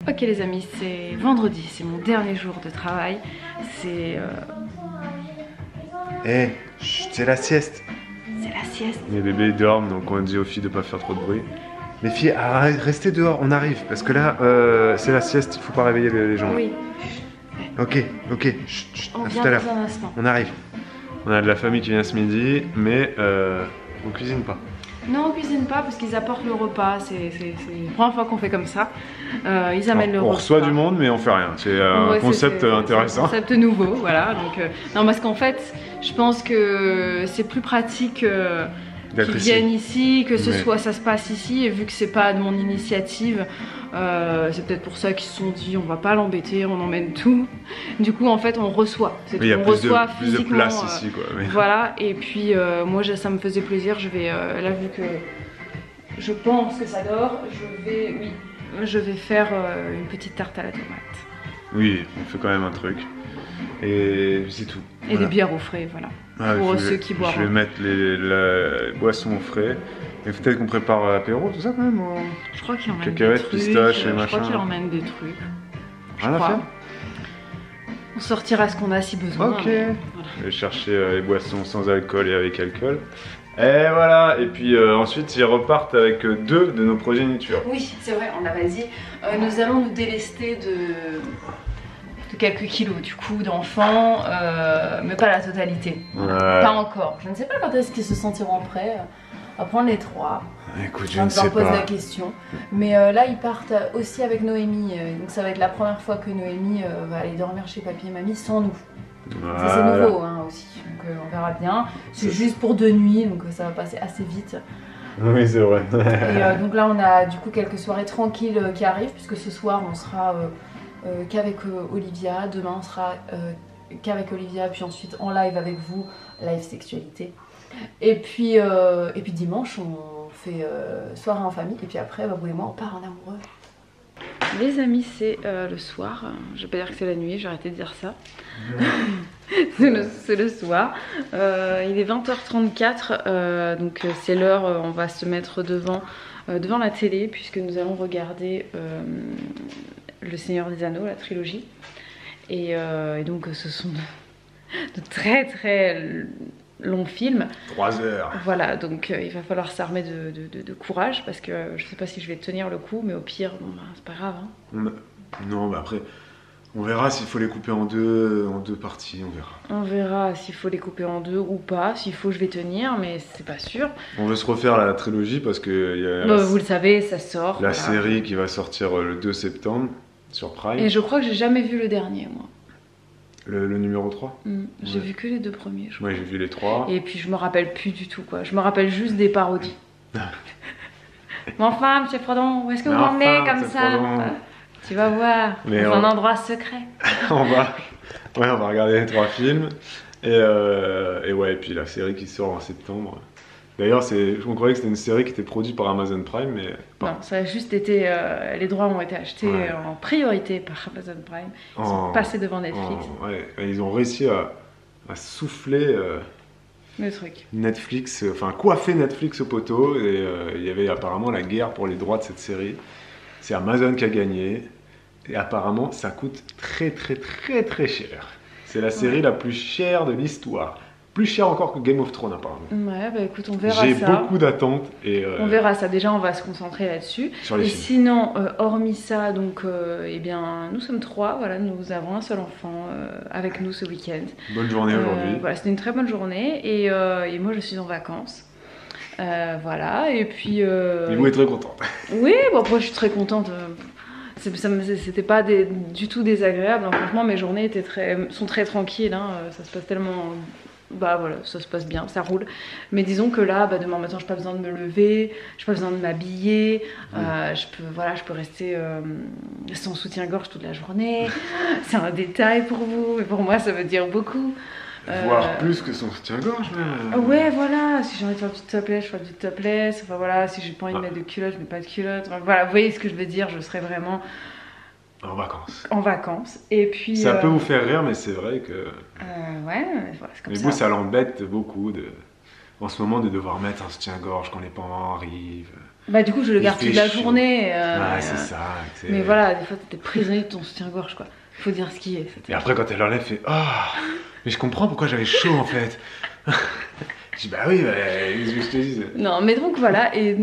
Ok les amis, c'est vendredi, c'est mon dernier jour de travail. C'est... Eh, c'est la sieste. C'est la sieste. Les bébés dorment, donc on dit aux filles de pas faire trop de bruit. Les filles, restez dehors, on arrive. Parce que là, c'est la sieste, il faut pas réveiller les gens. Oui. Ok, chut, On à vient tout à l'heure. dans un instant. On arrive. On a de la famille qui vient ce midi, mais on cuisine pas. Non, on cuisine pas parce qu'ils apportent le repas. C'est la première fois qu'on fait comme ça. Ils amènent le repas. On reçoit du monde, mais on fait rien. C'est un concept intéressant. Un concept nouveau, voilà. Donc, non, parce qu'en fait, je pense que c'est plus pratique qu'ils viennent ici, que ça se passe ici. Et vu que c'est pas de mon initiative, c'est peut-être pour ça qu'ils se sont dit on va pas l'embêter, on emmène tout. Du coup, en fait, on reçoit. Il y a on plus de physiquement, place ici, quoi. Mais... Voilà. Et puis, moi, ça me faisait plaisir. Je vais, là, vu que je pense que ça dort, je vais faire une petite tarte à la tomate. Oui, on fait quand même un truc. Et c'est tout. Et voilà. Des bières au frais, voilà. Pour ceux qui boivent. Je vais mettre la boisson au frais. Et peut-être qu'on prépare l'apéro, tout ça quand même. Je crois qu'il emmène des trucs. Pistaches et machin. Je crois qu'il emmène des trucs. Rien à faire. On sortira ce qu'on a si besoin. Ok. Voilà. Je vais chercher les boissons sans alcool et avec alcool. Et voilà, et puis ensuite ils repartent avec 2 de nos progénitures. Oui, c'est vrai, on l'avait dit. Nous allons nous délester de quelques kilos du coup d'enfants, mais pas la totalité. Ouais. Pas encore. Je ne sais pas quand est-ce qu'ils se sentiront prêts à prendre les 3. Écoute, je ne sais pas. On leur pose la question. Mais là, ils partent aussi avec Noémie. Donc ça va être la première fois que Noémie va aller dormir chez papy et mamie sans nous. Voilà. C'est nouveau hein, aussi, donc on verra bien. C'est juste pour 2 nuits, donc ça va passer assez vite. Oui, c'est vrai. Et donc là, on a du coup quelques soirées tranquilles qui arrivent, puisque ce soir, on sera qu'avec Olivia. Demain, on sera qu'avec Olivia, puis ensuite en live avec vous, live sexualité. Et puis dimanche, on fait soirée en famille, et puis après, vous et moi, on part en amoureux. Les amis, c'est le soir. Je vais pas dire que c'est la nuit, j'ai arrêté de dire ça. C'est le soir. Il est 20h34, donc c'est l'heure, on va se mettre devant la télé, puisque nous allons regarder Le Seigneur des Anneaux, la trilogie. Et donc ce sont de très long film. 3 heures. Voilà, donc il va falloir s'armer de courage parce que je sais pas si je vais tenir le coup, mais au pire, bon, bah, c'est pas grave. Hein. Non, bah après, on verra s'il faut les couper en deux parties, on verra. On verra s'il faut les couper en 2 ou pas. S'il faut, je vais tenir, mais c'est pas sûr. On veut se refaire la trilogie parce que vous le savez, ça sort. La série qui va sortir le 2 septembre sur Prime. Et je crois que j'ai jamais vu le dernier, moi. Le numéro 3 J'ai vu que les 2 premiers. Moi j'ai vu les 3. Et puis je me rappelle plus du tout quoi. Je me rappelle juste des parodies. Mais enfin, monsieur Frodon, où est-ce que vous m'emmenez comme ça Tu vas voir, dans un endroit secret. on va regarder les 3 films. Et ouais, et puis la série qui sort en septembre. D'ailleurs, on croyait que c'était une série qui était produite par Amazon Prime, mais pas. Non, ça a juste été... les droits ont été achetés en priorité par Amazon Prime. Ils sont passés devant Netflix. Ils ont réussi à souffler le truc. Netflix, enfin coiffer Netflix au poteau. Et il y avait apparemment la guerre pour les droits de cette série. C'est Amazon qui a gagné. Et apparemment, ça coûte très cher. C'est la série la plus chère de l'histoire. Plus cher encore que Game of Thrones apparemment. Ouais, bah écoute, on verra ça. J'ai beaucoup d'attentes et... On verra ça, déjà on va se concentrer là-dessus. Sur les films. Sinon, hormis ça, donc, eh bien, nous sommes 3, voilà, nous avons un seul enfant avec nous ce week-end. Bonne journée aujourd'hui. Voilà, c'était une très bonne journée et moi je suis en vacances. Voilà, et puis... Et vous êtes très contente. Oui, bon, moi je suis très contente. C'était pas du tout désagréable, hein. Franchement mes journées sont très tranquilles, hein. Ça se passe tellement... Bah voilà, ça se passe bien, ça roule. Mais disons que là, demain matin, j'ai pas besoin de me lever, j'ai pas besoin de m'habiller, je peux rester sans soutien-gorge toute la journée. C'est un détail pour vous, mais pour moi, ça veut dire beaucoup. Voire plus que son soutien-gorge, mais... Ouais, voilà, si j'ai envie de faire du topless, je fais du topless. Enfin voilà, si j'ai pas envie de mettre de culotte, je mets pas de culotte. Enfin, voilà, vous voyez ce que je veux dire, je serais vraiment... En vacances. En vacances. Et puis... Ça peut vous faire rire, mais c'est vrai que... ouais, voilà, c'est comme mais ça. vous, ça l'embête beaucoup en ce moment de devoir mettre un soutien-gorge quand les parents arrivent. Bah du coup je le garde toute la journée. C'est ça. Mais voilà, des fois t'es prisonnier de ton soutien-gorge quoi. Faut dire ce qui est. Et après quand elle l'enlève, fait mais je comprends pourquoi j'avais chaud en fait. Je dis bah oui, qu'est-ce que je te dis. Non mais donc voilà, et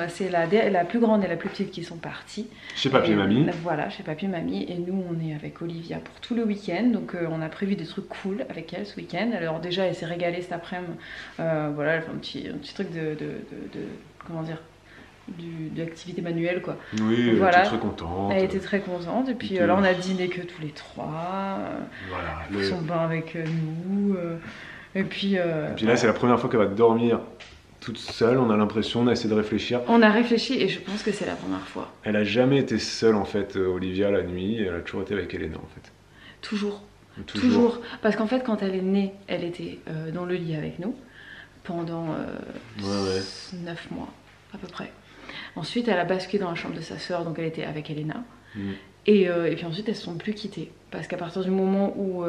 c'est la plus grande et la plus petite qui sont parties. Chez Papy et Mamie. Voilà, chez Papy et Mamie, et nous on est avec Olivia pour tout le week-end, donc on a prévu des trucs cool avec elle ce week-end. Alors déjà elle s'est régalée cet après-midi, voilà, elle fait un petit truc de comment dire, d'activité manuelle quoi. Oui, voilà. Elle était très contente. Elle était très contente, et puis là on a dîné que tous les trois, voilà, son bain avec nous, et puis là c'est la première fois qu'elle va dormir toute seule, on a l'impression, on a essayé de réfléchir. On a réfléchi et je pense que c'est la première fois. Elle a jamais été seule en fait, Olivia, la nuit, elle a toujours été avec Elena en fait. Toujours. Parce qu'en fait quand elle est née, elle était dans le lit avec nous pendant 9 mois à peu près. Ensuite elle a basculé dans la chambre de sa sœur, donc elle était avec Elena. Et puis ensuite elles ne se sont plus quittées. Parce qu'à partir du moment où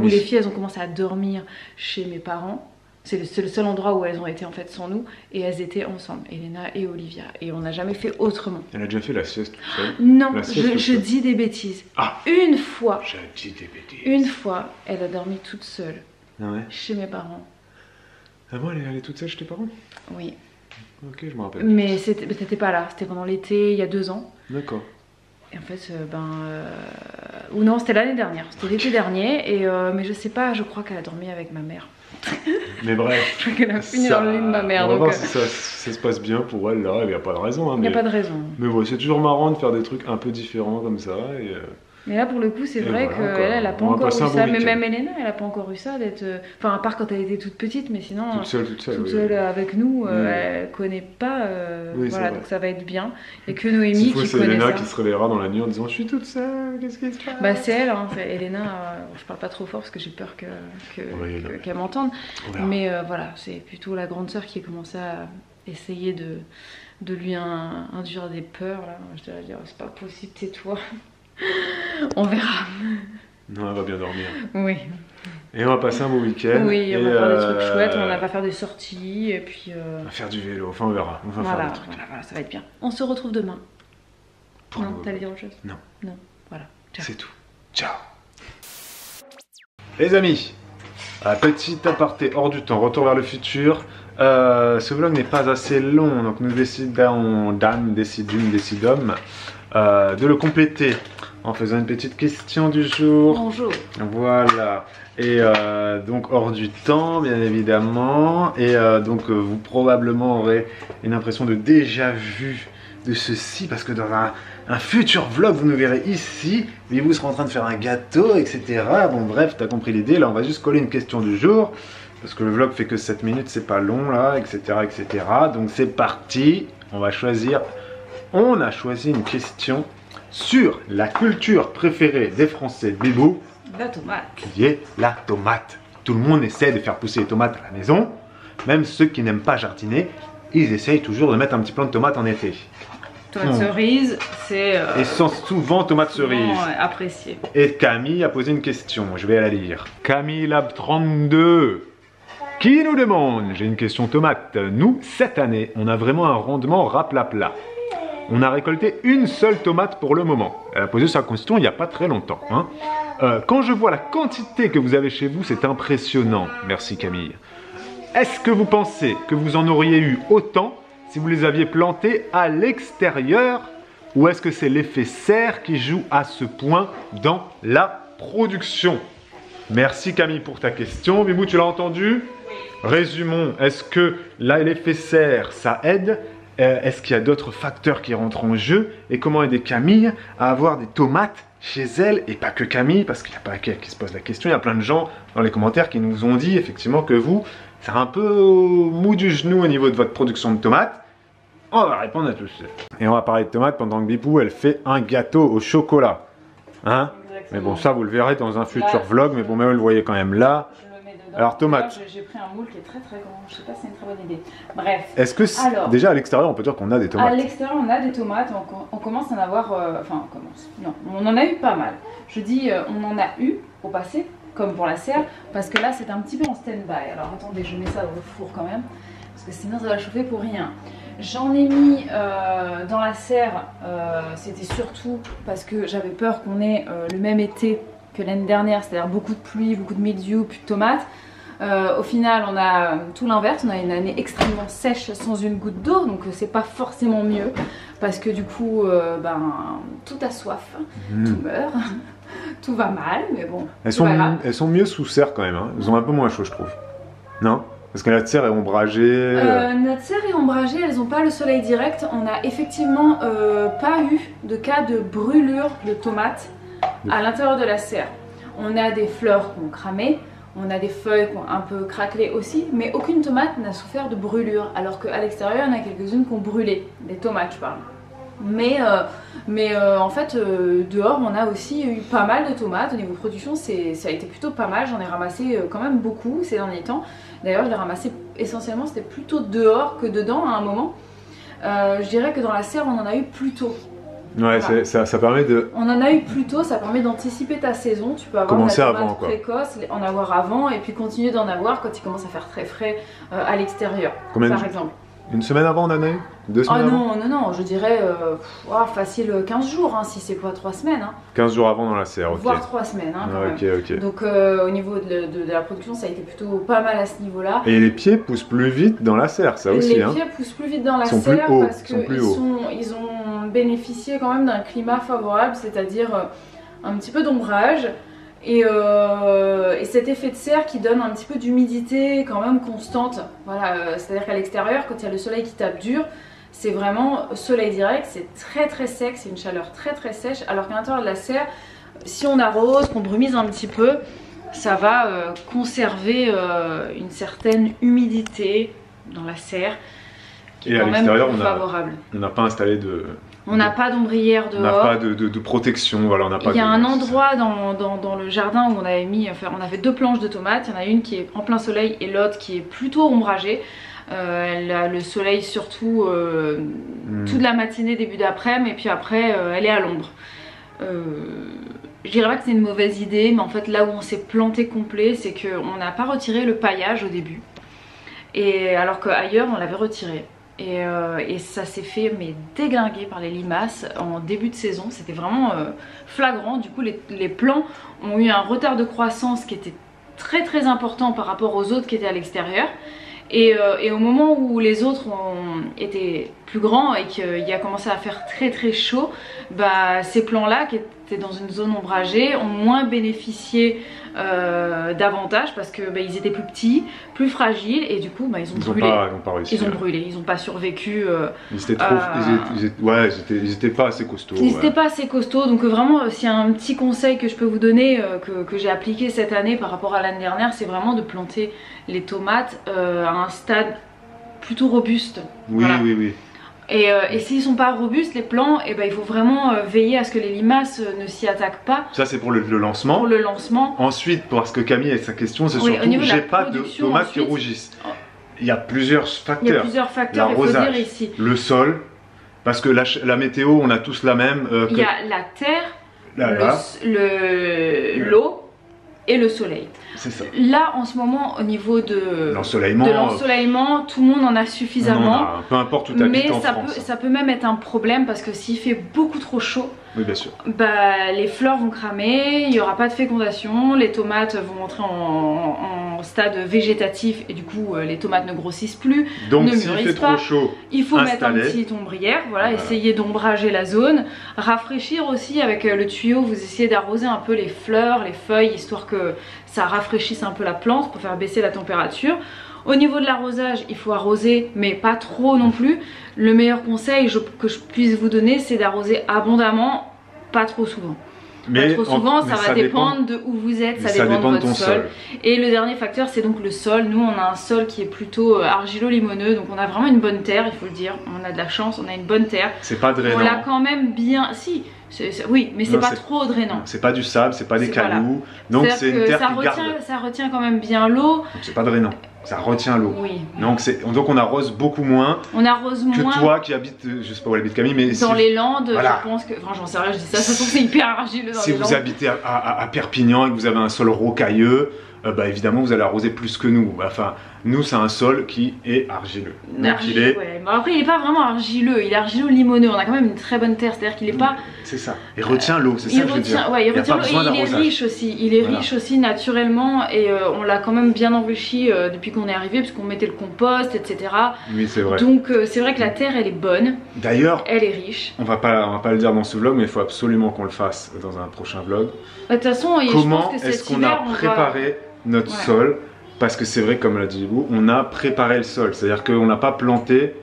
les filles elles ont commencé à dormir chez mes parents, c'est le seul endroit où elles ont été en fait sans nous, et elles étaient ensemble, Elena et Olivia, et on n'a jamais fait autrement. Elle a déjà fait la sieste toute seule? Non, je dis des bêtises. Une fois, je dis des bêtises. Une fois, elle a dormi toute seule chez mes parents. Ah bon, elle est toute seule chez tes parents? Oui. Ok, je me rappelle. Mais t'étais pas là, c'était pendant l'été, il y a 2 ans. D'accord. Et en fait, ou non, c'était l'année dernière, c'était l'été dernier, mais je sais pas, je crois qu'elle a dormi avec ma mère. Mais bref, je crois qu'elle a fini dans le lit de ma mère. On va voir si ça se passe bien pour elle là, il n'y a pas de raison. Il n'y a pas de raison. Mais bon, c'est toujours marrant de faire des trucs un peu différents comme ça. Mais là pour le coup c'est vrai qu'elle a pas encore eu ça, mais même Elena elle a pas encore eu ça d'être, enfin à part quand elle était toute petite, mais sinon toute seule avec nous, elle connaît pas, voilà, donc ça va être bien. Il n'y a que Noémie qui connaît ça. C'est Elena qui se réveillera dans la nuit en disant je suis toute seule, qu'est-ce qui se passe? Bah c'est elle, hein, Elena, je parle pas trop fort parce que j'ai peur qu'elle m'entende, mais voilà, c'est plutôt la grande sœur qui a commencé à essayer de lui induire des peurs là. Je dois dire c'est pas possible, tais-toi. On verra. Non, elle va bien dormir. Oui. Et on va passer un beau week-end. Oui, on va faire des trucs chouettes, on va faire des sorties, et puis... On va faire du vélo, enfin on verra. On va faire des trucs. Voilà, ça va être bien. On se retrouve demain. Non, t'allais dire autre chose? Non. Non, voilà. C'est tout. Ciao. Les amis, petit aparté hors du temps, retour vers le futur. Ce vlog n'est pas assez long, donc nous décidons, de le compléter en faisant une petite question du jour. Bonjour. Voilà. Et donc hors du temps bien évidemment. Et donc vous probablement aurez une impression de déjà vu de ceci, parce que dans un futur vlog vous nous verrez ici, Bibou sera en train de faire un gâteau, etc. Bon bref, t'as compris l'idée. Là on va juste coller une question du jour, parce que le vlog fait que 7 minutes, c'est pas long là, etc. etc. Donc c'est parti, on a choisi une question sur la culture préférée des Français de Bibou. La tomate. Qui est la tomate. Tout le monde essaie de faire pousser les tomates à la maison. Même ceux qui n'aiment pas jardiner, ils essayent toujours de mettre un petit plant de tomates en été. Tomate cerise, c'est... Et sont souvent tomate cerise. Apprécié. Et Camille a posé une question, je vais la lire. Camille Lab 32 qui nous demande, j'ai une question tomate. Nous, cette année, on a vraiment un rendement raplapla. On a récolté une seule tomate pour le moment. Elle a posé sa question il n'y a pas très longtemps. Hein. Quand je vois la quantité que vous avez chez vous, c'est impressionnant. Merci Camille. Est-ce que vous pensez que vous en auriez eu autant si vous les aviez plantées à l'extérieur, ou est-ce que c'est l'effet serre qui joue à ce point dans la production? Merci Camille pour ta question. Bibou, tu l'as entendu? Résumons, est-ce que là l'effet serre, ça aide? Est-ce qu'il y a d'autres facteurs qui rentrent en jeu? Et comment aider Camille à avoir des tomates chez elle? Et pas que Camille, parce qu'il n'y a pas qu'elle qui se pose la question. Il y a plein de gens dans les commentaires qui nous ont dit effectivement que vous, c'est un peu mou du genou au niveau de votre production de tomates. On va répondre à tout ça. Et on va parler de tomates pendant que Bibou, elle fait un gâteau au chocolat. Hein? Mais bon, ça vous le verrez dans un futur vlog, mais bon, mais vous le voyez quand même là. Alors tomate. J'ai pris un moule qui est très très grand, je sais pas si c'est une très bonne idée. Bref. Est-ce que déjà à l'extérieur on peut dire qu'on a des tomates? À l'extérieur on a des tomates, on commence à en avoir, non, on en a eu pas mal. Je dis on en a eu au passé, comme pour la serre, parce que là c'est un petit peu en stand-by. Alors attendez, je mets ça dans le four quand même, parce que sinon ça va chauffer pour rien. J'en ai mis dans la serre, c'était surtout parce que j'avais peur qu'on ait le même été que l'année dernière, c'est-à-dire beaucoup de pluie, beaucoup de mildiou, plus de tomates. Au final, on a tout l'inverse, on a une année extrêmement sèche sans une goutte d'eau, donc c'est pas forcément mieux parce que du coup, tout a soif, tout meurt, tout va mal, mais bon. Elles sont mieux sous serre quand même, hein. Elles ont un peu moins chaud, je trouve. Non? Parce que notre serre est ombragée. Notre serre est ombragée, elles n'ont pas le soleil direct. On a effectivement pas eu de cas de brûlure de tomates à l'intérieur de la serre. On a des fleurs qui ont cramé. On a des feuilles qui ont un peu craquelé aussi, mais aucune tomate n'a souffert de brûlure, alors qu'à l'extérieur, il y en a quelques-unes qui ont brûlé, des tomates je parle. Mais en fait, dehors, on a aussi eu pas mal de tomates. Au niveau production, ça a été plutôt pas mal. J'en ai ramassé quand même beaucoup ces derniers temps. D'ailleurs, je l'ai ramassé essentiellement, c'était plutôt dehors que dedans à un moment. Je dirais que dans la serre, on en a eu plus tôt. Ouais, voilà. ça permet de... On en a eu plus tôt, ça permet d'anticiper ta saison. Tu peux avoir commencer la tomate avant, quoi. Précoce, en avoir avant et puis continuer d'en avoir quand il commence à faire très frais à l'extérieur, par exemple. Une semaine avant, on en a eu? 2 semaines avant? Non, je dirais facile 15 jours, hein, si c'est pas 3 semaines. Hein. 15 jours avant dans la serre, ok. Voire 3 semaines, hein, quand même. Ok. Donc au niveau de la production, ça a été plutôt pas mal à ce niveau-là. Et les pieds poussent plus vite dans la serre, ça aussi. Les pieds poussent plus vite dans la serre parce qu'ils ont bénéficié quand même d'un climat favorable, c'est-à-dire un petit peu d'ombrage. Et cet effet de serre qui donne un petit peu d'humidité quand même constante. Voilà, c'est-à-dire qu'à l'extérieur, quand il y a le soleil qui tape dur, c'est vraiment soleil direct, c'est très sec, c'est une chaleur très sèche. Alors qu'à l'intérieur de la serre, si on arrose, qu'on brumise un petit peu, ça va conserver une certaine humidité dans la serre qui est quand même favorable. On n'a pas installé de... On n'a pas d'ombrière dehors. On n'a pas de protection, voilà, on n'a pas. Il y a un endroit dans le jardin où on avait mis, enfin, on avait 2 planches de tomates. Il y en a une qui est en plein soleil et l'autre qui est plutôt ombragée. Elle a le soleil surtout toute la matinée, début d'après-midi, et puis après elle est à l'ombre. Je dirais pas que c'est une mauvaise idée, mais en fait là où on s'est planté complet, c'est qu'on n'a pas retiré le paillage au début. Et alors qu'ailleurs on l'avait retiré. Et ça s'est fait déglinguer par les limaces en début de saison, c'était vraiment flagrant. Du coup les plants ont eu un retard de croissance qui était très important par rapport aux autres qui étaient à l'extérieur. Et au moment où les autres ont été plus grands et qu'il a commencé à faire très chaud, ces plants-là qui étaient dans une zone ombragée ont moins bénéficié davantage parce que ils étaient plus petits, plus fragiles et du coup ils ont brûlé. Ils ont brûlé, ils n'ont pas survécu. Ils étaient pas assez costauds. Ils n'étaient pas assez costauds, donc vraiment s'il y a un petit conseil que je peux vous donner, que j'ai appliqué cette année par rapport à l'année dernière, c'est vraiment de planter les tomates à un stade plutôt robuste. Oui, voilà. Oui. Et s'ils sont pas robustes les plants, il faut vraiment veiller à ce que les limaces ne s'y attaquent pas. Ça c'est pour le lancement. Pour le lancement. Ensuite, parce que Camille a sa question, c'est surtout j'ai pas de tomates qui rougissent. Il y a plusieurs facteurs. Il y a plusieurs facteurs, il faut dire ici. Le sol, parce que la météo, on a tous la même. Il y a la terre, l'eau et le soleil. C'est ça. Là en ce moment au niveau de l'ensoleillement, tout le monde en a suffisamment. Peu importe où tu habites en France. Mais ça peut même être un problème parce que s'il fait beaucoup trop chaud, oui, bien sûr. Les fleurs vont cramer, il n'y aura pas de fécondation, les tomates vont entrer en stade végétatif et du coup les tomates ne grossissent plus, donc ne s'il fait trop chaud, il faut mettre un petit ombrière, voilà, essayer d'ombrager la zone, rafraîchir aussi avec le tuyau, vous essayez d'arroser un peu les fleurs, les feuilles, histoire que ça rafraîchisse un peu la plante pour faire baisser la température. Au niveau de l'arrosage, il faut arroser, mais pas trop non plus. Le meilleur conseil que je puisse vous donner, c'est d'arroser abondamment, pas trop souvent. Pas trop souvent, ça va dépendre de où vous êtes, ça dépend de votre sol. Et le dernier facteur, c'est donc le sol. Nous, on a un sol qui est plutôt argilo-limoneux, donc on a vraiment une bonne terre, il faut le dire. On a de la chance, on a une bonne terre. C'est pas drainant. On l'a quand même bien... Si, oui, mais c'est pas trop drainant. C'est pas du sable, c'est pas des cailloux. Donc c'est une terre qui garde. Ça retient quand même bien l'eau. Donc c'est pas drainant. Ça retient l'eau. Oui. Donc on arrose beaucoup moins. On arrose moins que toi qui habites, je sais pas où elle habite Camille, mais dans les Landes, voilà. Je pense que, enfin j'en sais rien, je dis ça, de toute façon c'est hyper argileux dans les Landes. Si vous habitez à Perpignan et que vous avez un sol rocailleux, bah évidemment vous allez arroser plus que nous. Enfin, nous c'est un sol qui est argileux. Donc il est... ouais. Bon, après il est pas vraiment argileux, il est argileux limoneux, on a quand même une très bonne terre, c'est-à-dire qu'il est pas... C'est ça, il retient l'eau, c'est ça que je veux dire. Ouais, il retient l'eau et il est riche aussi, riche aussi naturellement et on l'a quand même bien enrichi depuis qu'on est arrivé parce qu'on mettait le compost, etc. Oui c'est vrai. Donc c'est vrai que la terre elle est bonne, d'ailleurs elle est riche. On va pas le dire dans ce vlog mais il faut absolument qu'on le fasse dans un prochain vlog. De toute façon, comment est-ce qu'on a préparé notre sol? Parce que c'est vrai, comme l'a dit Lou, on a préparé le sol. C'est-à-dire qu'on n'a pas planté.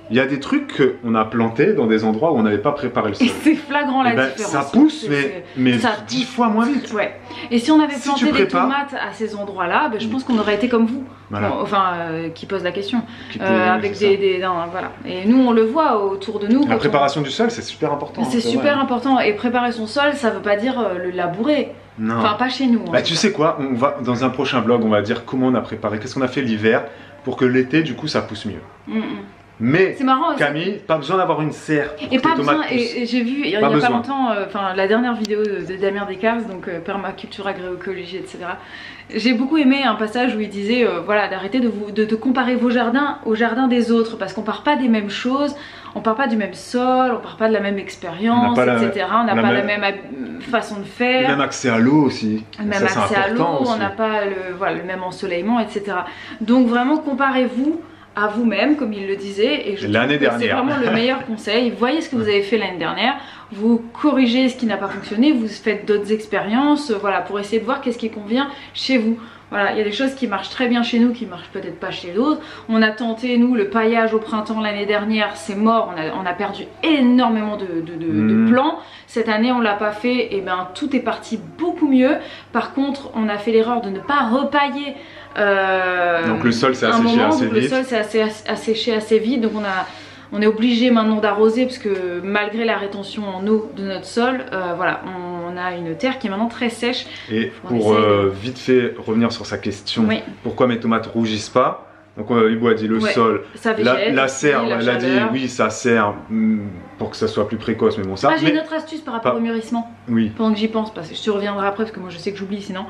Il y a des trucs qu'on a plantés dans des endroits où on n'avait pas préparé le sol. Et c'est flagrant la différence. Ça pousse, mais ça 10 fois moins vite. Ouais. Et si on avait planté des tomates à ces endroits-là, ben, je pense qu'on aurait été comme vous. Voilà. Bon, enfin, qui pose la question. Avec voilà. Et nous, on le voit autour de nous. La préparation du sol, c'est super important. C'est super important. Et préparer son sol, ça veut pas dire le labourer. Non. Enfin, pas chez nous. Bah, tu sais quoi, on va dans un prochain vlog, on va dire comment on a préparé, qu'est-ce qu'on a fait l'hiver pour que l'été, du coup, ça pousse mieux. Mais c'est marrant, Camille, pas besoin d'avoir une serre. Et pas besoin. Et j'ai vu il y a pas longtemps, enfin la dernière vidéo de Damien Descartes, donc permaculture, agroécologie, etc. J'ai beaucoup aimé un passage où il disait voilà, d'arrêter de comparer vos jardins aux jardins des autres parce qu'on part pas des mêmes choses, on part pas du même sol, on part pas de la même expérience, etc. On n'a pas la même façon de faire. Le même accès à l'eau aussi. Le même accès à l'eau, on n'a pas le même ensoleillement, etc. Donc vraiment comparez-vous à vous-même, comme il le disait, et je trouve que c'est vraiment le meilleur conseil. Voyez ce que vous avez fait l'année dernière, vous corrigez ce qui n'a pas fonctionné, vous faites d'autres expériences, voilà, pour essayer de voir qu'est-ce qui convient chez vous. Voilà, il y a des choses qui marchent très bien chez nous, qui marchent peut-être pas chez d'autres. On a tenté, nous, le paillage au printemps l'année dernière, c'est mort, on a perdu énormément de plants. Cette année, on l'a pas fait, et ben tout est parti beaucoup mieux. Par contre, on a fait l'erreur de ne pas repailler. Donc le sol s'est asséché assez vite. Le sol s'est asséché assez vite, donc on est obligé maintenant d'arroser parce que malgré la rétention en eau de notre sol, voilà, on a une terre qui est maintenant très sèche. Et pour vite fait revenir sur sa question, pourquoi mes tomates rougissent pas? Donc Hugo a dit le sol, la serre, elle a dit oui ça sert pour que ça soit plus précoce, mais bon ça... j'ai une autre astuce par rapport au mûrissement, pendant que j'y pense, parce que je te reviendrai après parce que moi je sais que j'oublie sinon.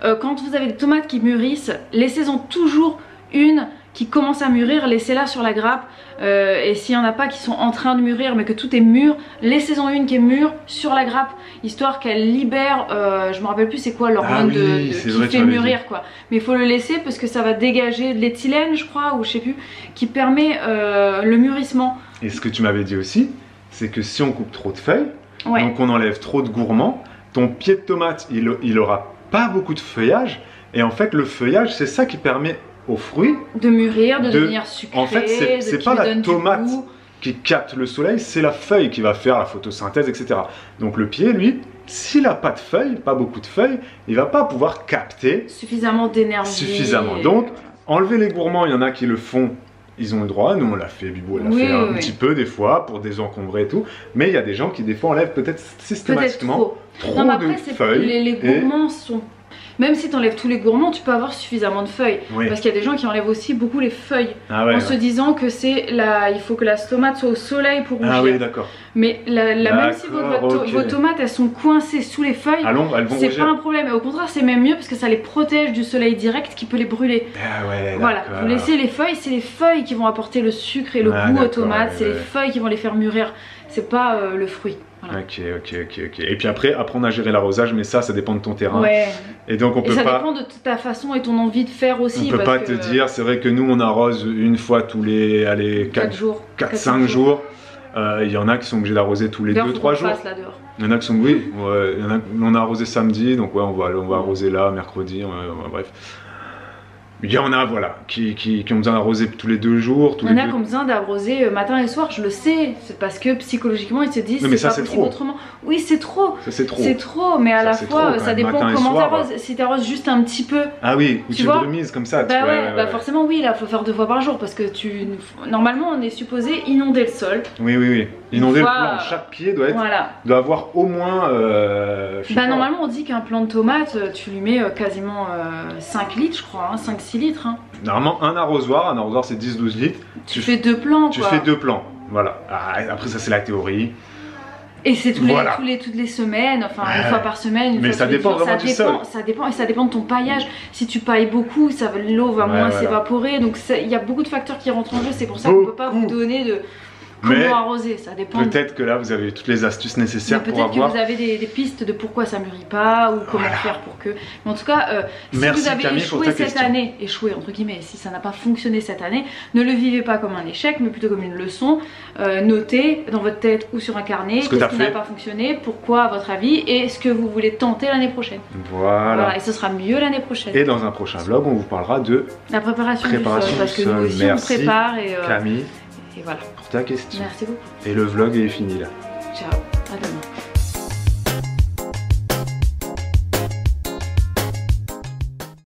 Quand vous avez des tomates qui mûrissent, laissez-en toujours une qui commence à mûrir, laissez-la sur la grappe, et s'il n'y en a pas qui sont en train de mûrir mais que tout est mûr, laissez-en une qui est mûre sur la grappe, histoire qu'elle libère, je me rappelle plus c'est quoi l'hormone qui fait mûrir quoi, mais il faut le laisser parce que ça va dégager de l'éthylène je crois, ou je sais plus, qui permet le mûrissement. Et ce que tu m'avais dit aussi, c'est que si on coupe trop de feuilles, donc on enlève trop de gourmands, ton pied de tomate il aura pas beaucoup de feuillage, et en fait le feuillage c'est ça qui permet aux fruits de mûrir, de devenir sucré. En fait, c'est pas la tomate qui capte le soleil, c'est la feuille qui va faire la photosynthèse, etc. Donc le pied, lui, s'il n'a pas de feuilles, pas beaucoup de feuilles, il va pas pouvoir capter suffisamment d'énergie. Donc, enlever les gourmands, il y en a qui le font, ils ont le droit. Nous, on l'a fait, Bibo l'a fait un petit peu des fois pour désencombrer et tout. Mais il y a des gens qui des fois enlèvent peut-être systématiquement trop de feuilles. Les gourmands sont... Même si tu enlèves tous les gourmands, tu peux avoir suffisamment de feuilles. Parce qu'il y a des gens qui enlèvent aussi beaucoup les feuilles. En se disant que il faut que la tomate soit au soleil pour rougir. Ah oui, d'accord. Mais même si vos tomates elles sont coincées sous les feuilles, c'est pas un problème. Et au contraire, c'est même mieux parce que ça les protège du soleil direct qui peut les brûler. Voilà, vous laissez les feuilles, c'est les feuilles qui vont apporter le sucre et le goût aux tomates. C'est les feuilles qui vont les faire mûrir. C'est pas le fruit. Voilà. Ok. Et puis après, apprendre à gérer l'arrosage, mais ça dépend de ton terrain. Et donc on peut ça dépend de ta façon et ton envie de faire aussi. On peut pas te dire, c'est vrai que nous on arrose une fois tous les 4-5 jours. Il y en a qui sont obligés d'arroser tous les 2-3 jours. Il y en a qui sont, on a arrosé samedi, donc on va arroser là, mercredi, bref. Il y en a qui ont besoin d'arroser tous les 2 jours. Il y en a qui ont besoin d'arroser matin et soir, je le sais. C'est parce que psychologiquement ils se disent c'est pas possible autrement. Oui, c'est trop. C'est trop, mais à la fois ça dépend comment tu arroses. Si tu arroses juste un petit peu. Ah oui, ou tu bremises comme ça. Forcément oui, là il faut faire 2 fois par jour parce que normalement on est supposé inonder le sol. Oui. Inonder le plan. Chaque pied doit avoir au moins. Normalement on dit qu'un plant de tomate, tu lui mets quasiment 5 litres, je crois, 5-6 litres. Normalement, un arrosoir c'est 10-12 litres. Tu fais 2 plants. Tu fais 2 plants, voilà. Après, ça, c'est la théorie. Et c'est toutes les semaines, enfin une fois par semaine, mais ça dépend vraiment du sol. Ça dépend, et ça dépend de ton paillage. Si tu pailles beaucoup, l'eau va moins s'évaporer. Donc il y a beaucoup de facteurs qui rentrent en jeu. C'est pour ça qu'on ne peut pas vous donner de comment arroser. Ça dépend. Peut-être que là vous avez toutes les astuces nécessaires pour avoir. Peut-être que vous avez des pistes de pourquoi ça mûrit pas ou comment faire pour que. Mais en tout cas, si vous avez échoué cette année, entre guillemets, si ça n'a pas fonctionné cette année, ne le vivez pas comme un échec, mais plutôt comme une leçon. Notez dans votre tête ou sur un carnet ce qui n'a pas fonctionné, pourquoi à votre avis, et ce que vous voulez tenter l'année prochaine. Voilà. Et ce sera mieux l'année prochaine. Et dans un prochain vlog, on vous parlera de la préparation du sol, parce que nous aussi on prépare et Camille. Et voilà. Pour ta question. Merci beaucoup. Et le vlog est fini là. Ciao, à demain.